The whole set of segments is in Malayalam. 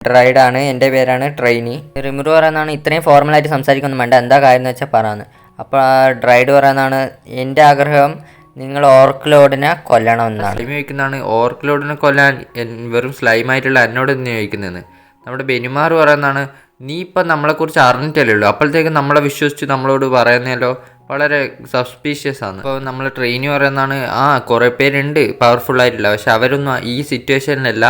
ഡ്രൈഡാണ്. എൻ്റെ പേരാണ് ട്രെയിനി. റിമിറു പറയുന്നതാണ് ഇത്രയും ഫോർമലായിട്ട് സംസാരിക്കൊന്നും വേണ്ട, എന്താ കാര്യം എന്ന് വെച്ചാൽ പറയാമെന്ന്. അപ്പോൾ ഡ്രൈഡ് പറയുന്നതാണ് എൻ്റെ ആഗ്രഹം നിങ്ങൾ ഓർക്ക്ലോഡിനെ കൊല്ലണം എന്നാണ്. സ്ലൈം ചോദിക്കുന്നതാണ് ഓർക്ക്ലോഡിനെ കൊല്ലാൻ വെറും സ്ലൈമായിട്ടുള്ള എന്നോട് തന്നെ ചോദിക്കുന്നതെന്ന്. നമ്മുടെ ബെനിമാർ പറയുന്നതാണ് നീ ഇപ്പം നമ്മളെക്കുറിച്ച് അറിഞ്ഞിട്ടല്ലേ ഉള്ളൂ, അപ്പോഴത്തേക്കും നമ്മളെ വിശ്വസിച്ച് നമ്മളോട് പറയുന്നല്ലോ, വളരെ സസ്പീഷ്യസ് ആണ്. അപ്പോൾ നമ്മൾ ട്രെയിനി പറയുന്നതാണ് കുറേ പേരുണ്ട് പവർഫുള്ളായിട്ടുള്ള, പക്ഷെ അവരൊന്നും ഈ സിറ്റുവേഷനിലല്ല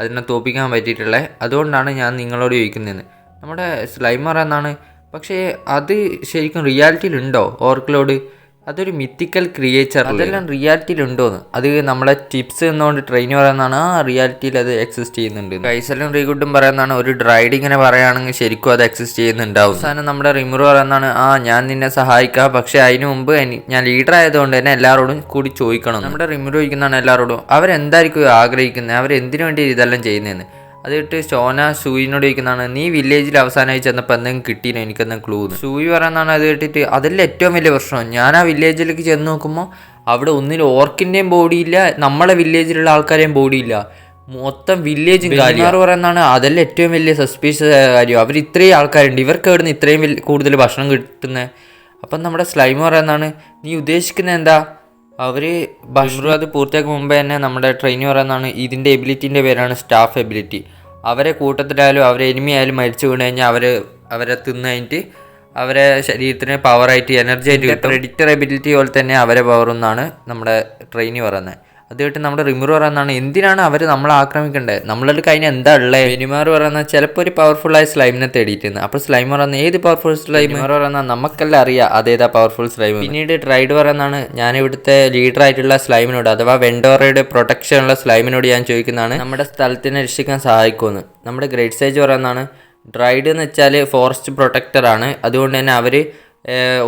അതിനെ തോപ്പിക്കാൻ പറ്റിയിട്ടുള്ളത്, അതുകൊണ്ടാണ് ഞാൻ നിങ്ങളോട് ചോദിക്കുന്നതെന്ന്. നമ്മുടെ സ്ലൈം പറയുന്നതാണ് പക്ഷേ അത് ശരിക്കും റിയാലിറ്റിയിലുണ്ടോ ഓർക്ക്ലോഡ്? അതൊരു മിത്തിക്കൽ ക്രിയേച്ചർ, അതെല്ലാം റിയാലിറ്റിയിലുണ്ടോയെന്ന്. അത് നമ്മളെ ടിപ്സ് എന്നുകൊണ്ട് ട്രെയിനി പറയുന്നതാണ് റിയാലിറ്റിയിൽ അത് എക്സിസ്റ്റ് ചെയ്യുന്നുണ്ട്. കൈസലും റീഗുഡും പറയുന്നതാണ് ഒരു ഡ്രൈഡ് ഇങ്ങനെ പറയുകയാണെങ്കിൽ ശരിക്കും അത് എക്സിസ്റ്റ് ചെയ്യുന്നുണ്ടാവും. അവസാനം നമ്മുടെ റിമിറു പറയുന്നതാണ് ഞാൻ നിന്നെ സഹായിക്കാം, പക്ഷേ അതിന് മുമ്പ് ഞാൻ ലീഡർ ആയതുകൊണ്ട് തന്നെ എല്ലാവരോടും കൂടി ചോദിക്കണം. നമ്മുടെ റിമിറു ചോദിക്കുന്നതാണ് എല്ലാവരോടും അവരെന്തായിരിക്കും ആഗ്രഹിക്കുന്നത്, അവരെന്തിനു വേണ്ടി ഇതെല്ലാം ചെയ്യുന്നതെന്ന്. അത് ഇട്ട് ഷോന സൂയിനോട് ചോദിക്കുന്നതാണ് നീ വില്ലേജിൽ അവസാനമായി ചെന്നപ്പോൾ എന്തെങ്കിലും കിട്ടീനോ, എനിക്കെന്തെങ്കിലും ക്ലൂ. സൂയി പറയുന്നതാണ് അത് കേട്ടിട്ട് അതല്ല ഏറ്റവും വലിയ പ്രശ്നം, ഞാൻ ആ വില്ലേജിലേക്ക് ചെന്ന് നോക്കുമ്പോൾ അവിടെ ഒന്നിനും ഓർക്കിൻ്റെയും ബോഡിയില്ല, നമ്മളെ വില്ലേജിലുള്ള ആൾക്കാരെയും ബോഡിയില്ല, മൊത്തം വില്ലേജും കാര്യം പറയുന്നതാണ് അതല്ല ഏറ്റവും വലിയ സസ്പീഷ്യസ് കാര്യം. അവർ ഇത്രയും ആൾക്കാരുണ്ട്, ഇവർക്ക് എവിടുന്ന് ഇത്രയും കൂടുതൽ ഭക്ഷണം കിട്ടുന്നത്? അപ്പം നമ്മുടെ സ്ലൈം പറയുന്നതാണ് നീ ഉദ്ദേശിക്കുന്നത് എന്താ? അവർ ഭക്ഷണം അത് പൂർത്തിയാക്കും മുമ്പേ തന്നെ നമ്മുടെ ട്രെയിനി പറയുന്നതാണ് ഇതിൻ്റെ എബിലിറ്റീൻ്റെ പേരാണ് സ്റ്റാഫ് എബിലിറ്റി. അവരെ കൂട്ടത്തിലായാലും അവരെ എനിമി ആയാലും മരിച്ചു വീണ് കഴിഞ്ഞാൽ അവരെ തിന്നു കഴിഞ്ഞിട്ട് അവരെ ശരീരത്തിന് പവറായിട്ട് എനർജി ആയിട്ട് കിട്ടും. പ്രെഡിക്റ്റർ എബിലിറ്റി പോലെ തന്നെ അവരെ പവറെന്നാണ് നമ്മുടെ ട്രെയിനി പറയുന്നത്. അത് കേട്ട് നമ്മുടെ റിമിറു പറയുന്നതാണ് എന്തിനാണ് അവർ നമ്മളെ ആക്രമിക്കേണ്ടത്, നമ്മളത് കഴിഞ്ഞാൽ എന്താ ഉള്ളത്? ബെനിമാർ പറയുന്നത് ചിലപ്പോൾ ഒരു പവർഫുള്ളായ സ്ലൈമിനെ തേടിയിട്ടുണ്ട്. അപ്പോൾ സ്ലൈം പറയുന്നത് ഏത് പവർഫുൾ സ്ലൈം? ബെനിമാർ പറയുന്നത് നമുക്കെല്ലാം അറിയാം അതേതാ പവർഫുൾ സ്ലൈം. പിന്നീട് ഡ്രൈഡ് പറയുന്നതാണ് ഞാൻ ഇവിടുത്തെ ലീഡറായിട്ടുള്ള സ്ലൈമിനോട് അഥവാ വെൻഡോറയുടെ പ്രൊട്ടക്ഷനുള്ള സ്ലൈമിനോട് ഞാൻ ചോദിക്കുന്നതാണ് നമ്മുടെ സ്ഥലത്തിനെ രക്ഷിക്കാൻ സഹായിക്കുമെന്ന്. നമ്മുടെ ഗ്രേറ്റ് സേജ് പറയുന്നതാണ് ഡ്രൈഡ് എന്ന് വെച്ചാൽ ഫോറസ്റ്റ് പ്രൊട്ടക്ടറാണ്, അതുകൊണ്ട് തന്നെ അവർ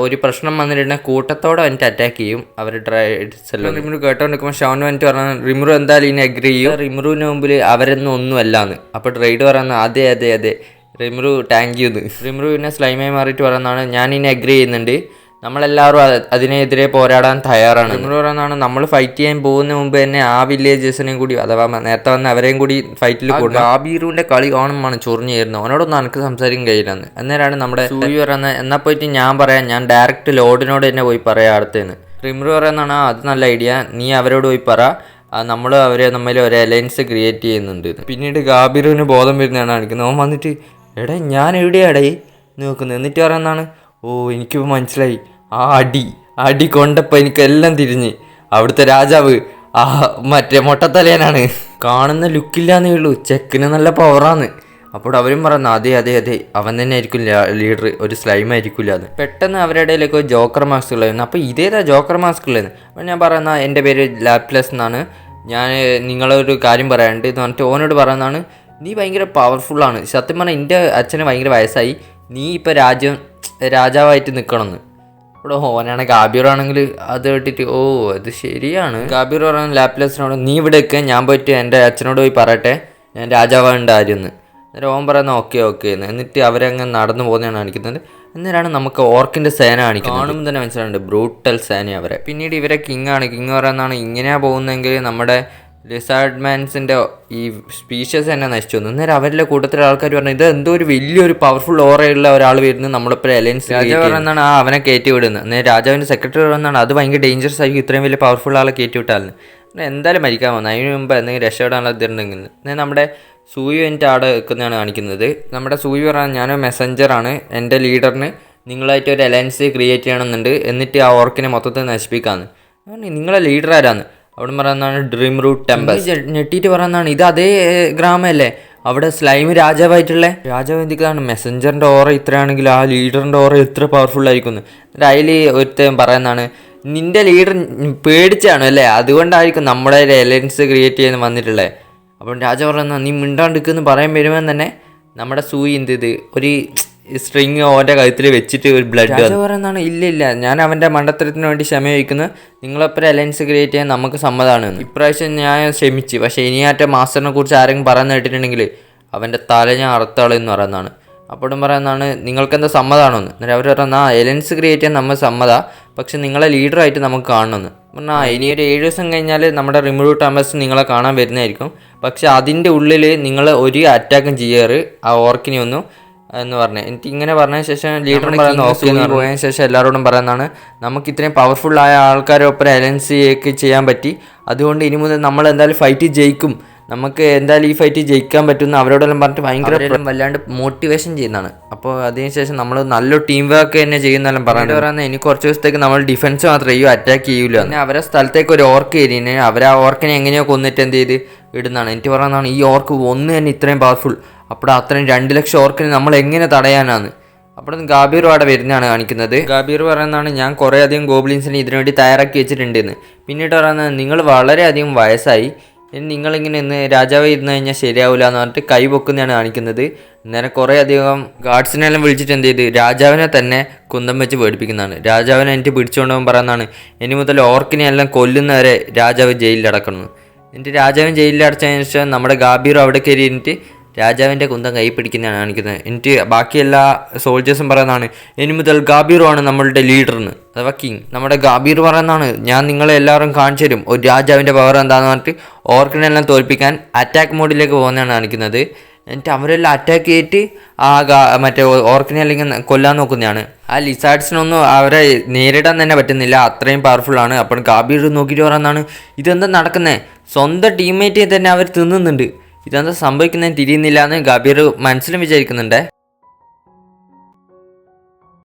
ഒരു പ്രശ്നം വന്നിട്ടുണ്ടെങ്കിൽ കൂട്ടത്തോടെ വന്നിട്ട് അറ്റാക്ക് ചെയ്യും അവർ ഡ്രൈഡ്സ് എല്ലാം. റിമിറു കേട്ടോണ്ടിരിക്കുമ്പോൾ ഷോൺ വന്നിട്ട് പറഞ്ഞാൽ റിമിറു എന്തായാലും ഇനി അഗ്രി ചെയ്യും, റിമിറുവിന് മുമ്പിൽ അവരൊന്നും ഒന്നുമല്ലാന്ന്. അപ്പോൾ ഡ്രൈഡ് പറയുന്നത് അതെ അതെ അതെ റിമിറു താങ്ക് യു എന്ന്. റിമിറു പിന്നെ സ്ലൈമായി മാറിയിട്ട് പറയുന്നതാണ് ഞാൻ ഇനി അഗ്രി ചെയ്യുന്നുണ്ട്, നമ്മളെല്ലാവരും അതിനെതിരെ പോരാടാൻ തയ്യാറാണ്. റിമിറു പറയുന്നതാണ് നമ്മൾ ഫൈറ്റ് ചെയ്യാൻ പോകുന്ന മുമ്പ് തന്നെ ആ വില്ലേജേഴ്സിനെയും കൂടി അഥവാ നേരത്തെ വന്ന അവരെയും കൂടി ഫൈറ്റിൽ കൂടും. ഗാബീറുവിൻ്റെ കളി കാണുമ്പോൾ ചൊറിഞ്ഞു കയറുന്നത്, അവനോടൊന്നും എനിക്ക് സംസാരിക്കാൻ കഴിയില്ലെന്ന്. അന്നേരമാണ് നമ്മുടെ സൂയി പറയുന്നത് എന്നാൽ പോയിട്ട് ഞാൻ പറയാം, ഞാൻ ഡയറക്റ്റ് ലോഡിനോട് തന്നെ പോയി പറയാം അടുത്തേന്ന്. റിമിറു പറയുന്നതാണ് അത് നല്ല ഐഡിയ, നീ അവരോട് പോയി പറ, നമ്മൾ അവരെ തമ്മിൽ ഒരു അലയൻസ് ക്രിയേറ്റ് ചെയ്യുന്നുണ്ട്. പിന്നീട് ഗാബീറുവിന് ബോധം വരുന്നതാണ് കാണിക്കുന്നത്. അവൻ വന്നിട്ട് എടേ ഞാൻ എവിടെയാടേ നോക്കുന്നത്, എന്നിട്ട് പറയുന്നതാണ് എനിക്കിപ്പോൾ മനസ്സിലായി, അടി കൊണ്ടപ്പോൾ എനിക്കെല്ലാം തിരിഞ്ഞ് അവിടുത്തെ രാജാവ് മറ്റേ മൊട്ടത്തലേനാണ്, കാണുന്ന ലുക്കില്ലാന്നേ ഉള്ളൂ, ചെക്കിന് നല്ല പവറാന്ന്. അപ്പോൾ അവരും പറയുന്നു അതെ അതെ അതെ അവൻ തന്നെ ആയിരിക്കും ലീഡർ, ഒരു സ്ലൈം ആയിരിക്കില്ല അത്. പെട്ടെന്ന് അവരുടെ ഇടയിലേക്ക് ജോക്കർ മാസ്ക് ഉള്ളായിരുന്നു. അപ്പോൾ ഇതേതാ ജോക്കർ മാസ്ക് ഉള്ളത്? അപ്പോൾ ഞാൻ പറയുന്ന എൻ്റെ പേര് ലാപ്ലസ് എന്നാണ്, ഞാൻ നിങ്ങളൊരു കാര്യം പറയാനുണ്ട് എന്ന് പറഞ്ഞിട്ട് ഓനോട് പറയുന്നതാണ് നീ ഭയങ്കര പവർഫുള്ളാണ്, സത്യം പറഞ്ഞാൽ എൻ്റെ അച്ഛന് ഭയങ്കര വയസ്സായി, നീ ഇപ്പോൾ രാജാവായിട്ട് നിൽക്കണമെന്ന്. ഇവിടെ ഓനാണ് ഗാബീറാണെങ്കിൽ അത് കേട്ടിട്ട് അത് ശരിയാണ്. ഗാബീർ പറയുന്നത് ലാപ്ലസിനോട് നീ ഇവിടെ ഒക്കെ ഞാൻ പോയിട്ട് എൻ്റെ അച്ഛനോട് പോയി പറയട്ടെ ഞാൻ രാജാവാകേണ്ട കാര്യമെന്ന്. അന്നേരം ഓൻ പറയുന്നത് ഓക്കെ എന്ന്. എന്നിട്ട് അവരങ്ങനെ നടന്നു പോകുന്നതാണ് കാണിക്കുന്നത്. അന്നേരമാണ് നമുക്ക് ഓർക്കിൻ്റെ സേന കാണിക്കുന്നത്. കാണുമ്പോൾ തന്നെ മനസ്സിലാവുന്നുണ്ട് ബ്രൂട്ടൽ സേന അവരെ. പിന്നീട് ഇവരെ കിങ് പറയുന്നതാണ് ഇങ്ങനെയാണ് പോകുന്നതെങ്കിൽ നമ്മുടെ ലിസാർഡ് മാൻസിൻ്റെ ഈ സ്പീഷ്യസ് തന്നെ നശിച്ചു വന്നു. അന്നേരം അവരുടെ കൂട്ടത്തിലെ ആൾക്കാർ പറഞ്ഞു ഇത് എന്തോ ഒരു വലിയൊരു പവർഫുൾ ഓറയുള്ള ഒരാൾ വരുന്നത് നമ്മളിപ്പോൾ അലയൻസ് രാജാവ് പറയുന്നതാണ് അവനെ കയറ്റി വിടുന്നത്. അന്നേരം രാജാവിൻ്റെ സെക്രട്ടറി പറയുന്നതാണ് അത് ഭയങ്കര ഡേഞ്ചറസ് ആയിരിക്കും ഇത്രയും വലിയ പവർഫുൾ ആളെ കയറ്റി വിട്ടാലെന്ന്. എന്തായാലും മരിക്കാൻ വന്നു, അതിന് മുമ്പ് എന്തെങ്കിലും രക്ഷപ്പെടാനുള്ള ഇതുണ്ടെങ്കിൽ. എന്നാൽ നമ്മുടെ സൂയി എൻ്റെ ആടെ വെക്കുന്നതാണ് കാണിക്കുന്നത്. നമ്മുടെ സൂയി പറഞ്ഞാൽ ഞാനൊരു മെസ്സഞ്ചറാണ്, എൻ്റെ ലീഡറിന് നിങ്ങളായിട്ട് ഒരു അലയൻസ് ക്രിയേറ്റ് ചെയ്യണമെന്നുണ്ട്, എന്നിട്ട് ആ ഓർക്കിനെ മൊത്തത്തിൽ നശിപ്പിക്കാമെന്ന്. നിങ്ങളെ ലീഡർ ആരാന്ന് അവിടെ പറയുന്നതാണ് ഡ്രീം റൂട്ട് ടെമ്പിൾ. ഞെട്ടിയിട്ട് പറയുന്നതാണ് ഇത് അതേ ഗ്രാമമല്ലേ അവിടെ സ്ലൈം രാജാവായിട്ടുള്ള രാജാവ് എന്തൊക്കെയാണ് മെസ്സഞ്ചറിൻ്റെ ഓറ ഇത്രയാണെങ്കിൽ ആ ലീഡറിൻ്റെ ഓറ എത്ര പവർഫുൾ ആയിരിക്കുന്നു. അതിൽ ഒരുത്തൻ പറയുന്നതാണ് നിൻ്റെ ലീഡർ പേടിച്ചാണ് അല്ലേ, അതുകൊണ്ടായിരിക്കും നമ്മുടെ അലയൻസ് ക്രിയേറ്റ് ചെയ്യാൻ വന്നിട്ടുള്ളത്. അപ്പം രാജാവ് പറയുന്ന നീ മിണ്ടാണ്ടിരിക്കുമെന്ന് പറയാൻ വരുമ്പോൾ തന്നെ നമ്മുടെ സൂയി എന്ത് ഒരു സ്ട്രിങ് ഓൻ്റെ കഴുത്തിൽ വെച്ചിട്ട് ഒരു ബ്ലഡ് പറയുന്നതാണ് ഇല്ല ഞാൻ അവൻ്റെ മണ്ടത്തരത്തിന് വേണ്ടി ക്ഷമ ചോദിക്കുന്നത്, നിങ്ങളെപ്പോഴും അലയൻസ് ക്രിയേറ്റ് ചെയ്യാൻ നമുക്ക് സമ്മതമാണ്. ഇപ്രാവശ്യം ഞാൻ ക്ഷമിച്ച്, പക്ഷേ ഇനിയാറ്റ മാസ്റ്ററിനെ കുറിച്ച് ആരെങ്കിലും പറയുന്ന കേട്ടിട്ടുണ്ടെങ്കിൽ അവൻ്റെ തല ഞാൻ അറുത്താളെന്ന് പറയുന്നതാണ്. അപ്പോഴും പറയുന്നതാണ് നിങ്ങൾക്കെന്താ സമ്മതമാണോന്ന്. എന്നിട്ട് അവർ പറയുന്നത് അലയൻസ് ക്രിയേറ്റ് ചെയ്യാൻ നമ്മൾ സമ്മതമാണ്, പക്ഷെ നിങ്ങളെ ലീഡറായിട്ട് നമുക്ക് കാണണമെന്ന്. പറഞ്ഞാൽ ഇനി ഒരു 7 ദിവസം കഴിഞ്ഞാൽ നമ്മുടെ റിമൂവ് ടമസ് നിങ്ങളെ കാണാൻ വരുന്നതായിരിക്കും. പക്ഷെ അതിൻ്റെ ഉള്ളിൽ നിങ്ങൾ ഒരു അറ്റാക്കും ചെയ്യാറ് ആ ഓർക്കിനെ ഒന്നും എന്ന് പറഞ്ഞത്. എനിക്ക് ഇങ്ങനെ പറഞ്ഞതിന് ശേഷം ലീഡർ പറയുന്ന ഓക്കെ എന്ന് പോയതിന് ശേഷം എല്ലാവരോടും പറയുന്നതാണ് നമുക്ക് ഇത്രയും പവർഫുള്ളായ ആൾക്കാരൊപ്പം അലയൻസ് ചെയ്യാൻ പറ്റി. അതുകൊണ്ട് ഇനി മുതൽ നമ്മൾ എന്തായാലും ഫൈറ്റ് ജയിക്കും, നമുക്ക് എന്തായാലും ഈ ഫൈറ്റ് ജയിക്കാൻ പറ്റുമെന്ന് അവരോടെല്ലാം പറഞ്ഞിട്ട് ഭയങ്കര വല്ലാണ്ട് മോട്ടിവേഷൻ ചെയ്യുന്നതാണ്. അപ്പോൾ അതിനുശേഷം നമ്മൾ നല്ലൊരു ടീം വർക്ക് തന്നെ ചെയ്യുന്നെല്ലാം പറയുന്നത്. ഇനി കുറച്ച് ദിവസത്തേക്ക് നമ്മൾ ഡിഫൻസ് മാത്രമേ ചെയ്യൂ, അറ്റാക്ക് ചെയ്യൂല. പിന്നെ അവരെ സ്ഥലത്തേക്ക് ഒരു ഓർക്ക് എരിയുന്നേ അവർ ആ ഓർക്കിനെ എങ്ങനെയോ കൊന്നിട്ട് എന്ത് ചെയ്ത് ഇടുന്നതാണ്. എനിക്ക് പറയുന്നതാണ് ഈ ഓർക്ക് ഒന്ന് തന്നെ ഇത്രയും പവർഫുൾ, അപ്പോൾ അത്രയും 2 ലക്ഷം ഓർക്കിന് നമ്മൾ എങ്ങനെ തടയാനാണ്. അപ്പോൾ ഗാബീർ അവിടെ വരുന്നതാണ് കാണിക്കുന്നത്. ഗാബീർ പറയുന്നതാണ് ഞാൻ കുറേ അധികം ഗോബ്ലിൻസിനെ ഇതിനുവേണ്ടി തയ്യാറാക്കി വെച്ചിട്ടുണ്ടെന്ന്. പിന്നീട് പറയുന്നത് നിങ്ങൾ വളരെയധികം വയസ്സായി, ഇനി നിങ്ങളിങ്ങനെ ഇന്ന് രാജാവ് ഇരുന്ന് കഴിഞ്ഞാൽ ശരിയാവില്ല എന്ന് പറഞ്ഞിട്ട് കൈ പൊക്കുന്നതാണ് കാണിക്കുന്നത്. നേരെ കുറേ അധികം ഗാർഡ്സിനെല്ലാം വിളിച്ചിട്ട് എന്ത് ചെയ്ത് രാജാവിനെ തന്നെ കുന്തം വെച്ച് പേടിപ്പിക്കുന്നതാണ്. രാജാവിനെ എനിക്ക് പിടിച്ചുകൊണ്ടുപോകാൻ പറയുന്നതാണ് ഇനി മുതൽ ഓർക്കിനെ എല്ലാം കൊല്ലുന്നവരെ രാജാവ് ജയിലിൽ അടക്കണം. എന്നിട്ട് രാജാവിൻ ജയിലിൽ അടച്ചതിന് ശേഷം നമ്മുടെ ഗാബീർ അവിടെ കയറിയിട്ട് രാജാവിൻ്റെ കുന്തം കൈ പിടിക്കുന്നതാണ് കാണിക്കുന്നത്. എന്നിട്ട് ബാക്കി എല്ലാ സോൾജേഴ്സും പറയുന്നതാണ് ഇനി മുതൽ ഗാബീറുമാണ് നമ്മളുടെ ലീഡർന്ന്, അഥവാ കിങ്. നമ്മുടെ ഗാബീർ പറയുന്നതാണ് ഞാൻ നിങ്ങളെ എല്ലാവരും കാണിച്ചു തരും ഒരു രാജാവിൻ്റെ പവർ എന്താണെന്ന് പറഞ്ഞിട്ട് ഓർക്കിനെല്ലാം തോൽപ്പിക്കാൻ അറ്റാക്ക് മോഡിലേക്ക് പോകുന്നതാണ് കാണിക്കുന്നത്. എന്നിട്ട് അവരെല്ലാം അറ്റാക്ക് ചെയ്തിട്ട് മറ്റേ ഓർക്കിനെ അല്ലെങ്കിൽ കൊല്ലാൻ നോക്കുന്നതാണ്. ആ ലിസാർഡ്സിനൊന്നും അവരെ നേരിടാൻ തന്നെ പറ്റുന്നില്ല, അത്രയും പവർഫുള്ളാണ്. അപ്പോൾ ഗാബീർ നോക്കിയിട്ട് പറയുന്നതാണ് ഇതെന്താ നടക്കുന്നത്, സ്വന്തം ടീംമേറ്റിനെ തന്നെ അവർ തിന്നുന്നുണ്ട്, ഇതെന്താ സംഭവിക്കുന്നതെന്ന് തിരിയുന്നില്ല എന്ന് ഗാബീർ മനസ്സിലും വിചാരിക്കുന്നുണ്ട്.